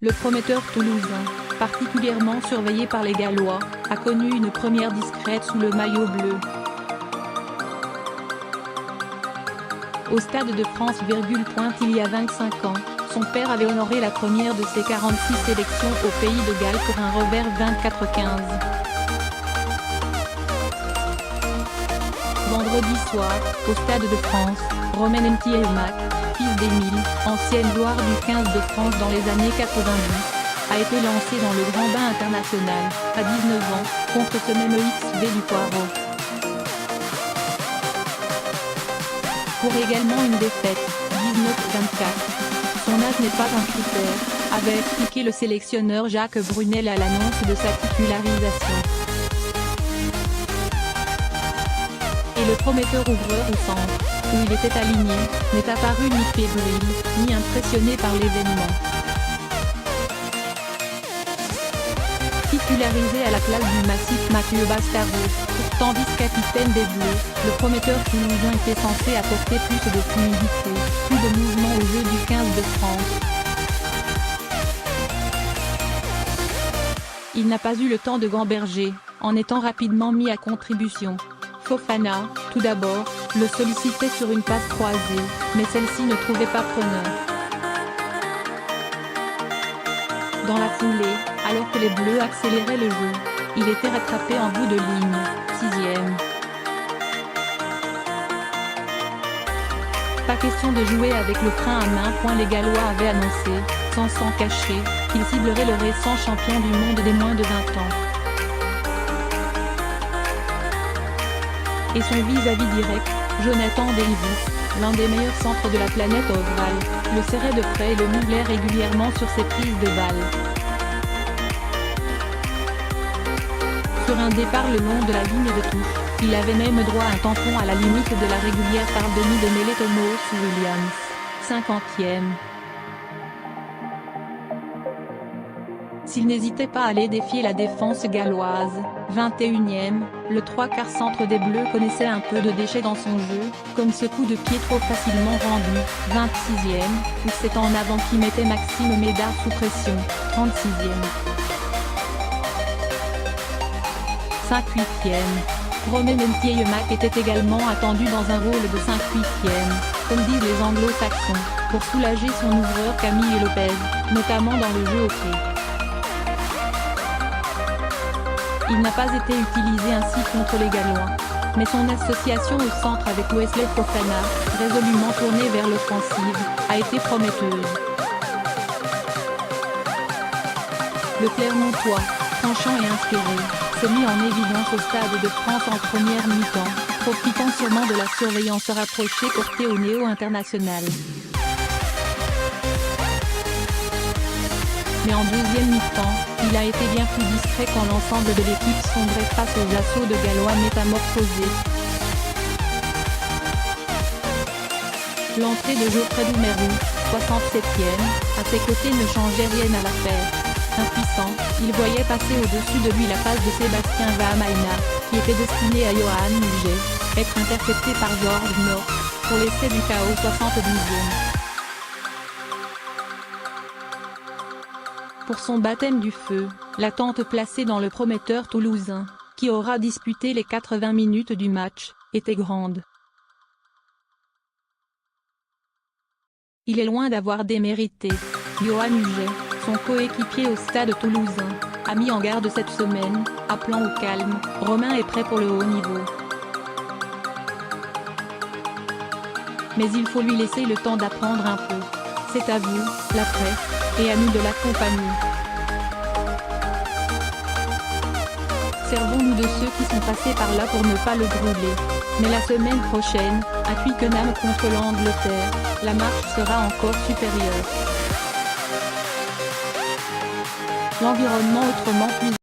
Le prometteur toulousain, particulièrement surveillé par les Gallois, a connu une première discrète sous le maillot bleu. Au Stade de France, il y a 25 ans, son père avait honoré la première de ses 46 sélections au Pays de Galles pour un revers 24-15. Vendredi soir, au Stade de France, Romain Ntiemak, fils d'Émile, ancienne gloire du 15 de France dans les années 90, a été lancé dans le grand bain international, à 19 ans, contre ce même XV du Poirot. Pour également une défaite, 19-24. Son âge n'est pas un critère, avait expliqué le sélectionneur Jacques Brunel à l'annonce de sa titularisation. Et le prometteur ouvreur au centre, où il était aligné, n'est apparu ni fébrile, ni impressionné par l'événement. Titularisé à la place du massif Mathieu Bastaro, pourtant vice-capitaine des Bleus, le prometteur toulousain était censé apporter plus de fluidité, plus de mouvement au jeu du 15 de France. Il n'a pas eu le temps de gamberger, en étant rapidement mis à contribution. Fofana, tout d'abord, le sollicitait sur une passe croisée, mais celle-ci ne trouvait pas preneur. Dans la foulée, alors que les Bleus accéléraient le jeu, il était rattrapé en bout de ligne, 6e. Pas question de jouer avec le frein à main. Les Gallois avaient annoncé, sans s'en cacher, qu'ils cibleraient le récent champion du monde des moins de 20 ans. Et son vis-à-vis direct, Jonathan Davis, l'un des meilleurs centres de la planète ovale, le serrait de près et le muselait régulièrement sur ses prises de balles. Sur un départ le long de la ligne de touche, il avait même droit à un tampon à la limite de la régulière par demi de Meletonos Williams, 50e. S'il n'hésitait pas à aller défier la défense galloise, 21e, le 3/4 centre des Bleus connaissait un peu de déchets dans son jeu, comme ce coup de pied trop facilement rendu, 26e, ou cet en avant qui mettait Maxime Médard sous pression, 36e. 5/8e. Romain Ntiemak était également attendu dans un rôle de 5/8e, comme disent les anglo-saxons, pour soulager son ouvreur Camille Lopez, notamment dans le jeu au pied. Il n'a pas été utilisé ainsi contre les Gallois. Mais son association au centre avec Wesley Fofana, résolument tournée vers l'offensive, a été prometteuse. Le Clermontois, tranchant et inspiré, s'est mis en évidence au Stade de France en première mi-temps, profitant sûrement de la surveillance rapprochée portée au néo-international. Mais en deuxième mi-temps, il a été bien plus discret quand l'ensemble de l'équipe sombrait face aux assauts de Gallois métamorphosés. L'entrée de Geoffrey Doumerou, 67e, à ses côtés ne changeait rien à l'affaire. Impuissant, il voyait passer au-dessus de lui la passe de Sébastien Vahamaina, qui était destinée à Johan Huget, être intercepté par Georges Nord, pour l'essai du chaos 72e. Pour son baptême du feu, l'attente placée dans le prometteur toulousain, qui aura disputé les 80 minutes du match, était grande. Il est loin d'avoir démérité. Johan Huget, son coéquipier au Stade toulousain, a mis en garde cette semaine, appelant au calme. Romain est prêt pour le haut niveau. Mais il faut lui laisser le temps d'apprendre un peu. C'est à vous, la presse, et à nous de l'accompagner. Servons-nous de ceux qui sont passés par là pour ne pas le brûler. Mais la semaine prochaine, à Twickenham contre l'Angleterre, la marche sera encore supérieure. L'environnement autrement plus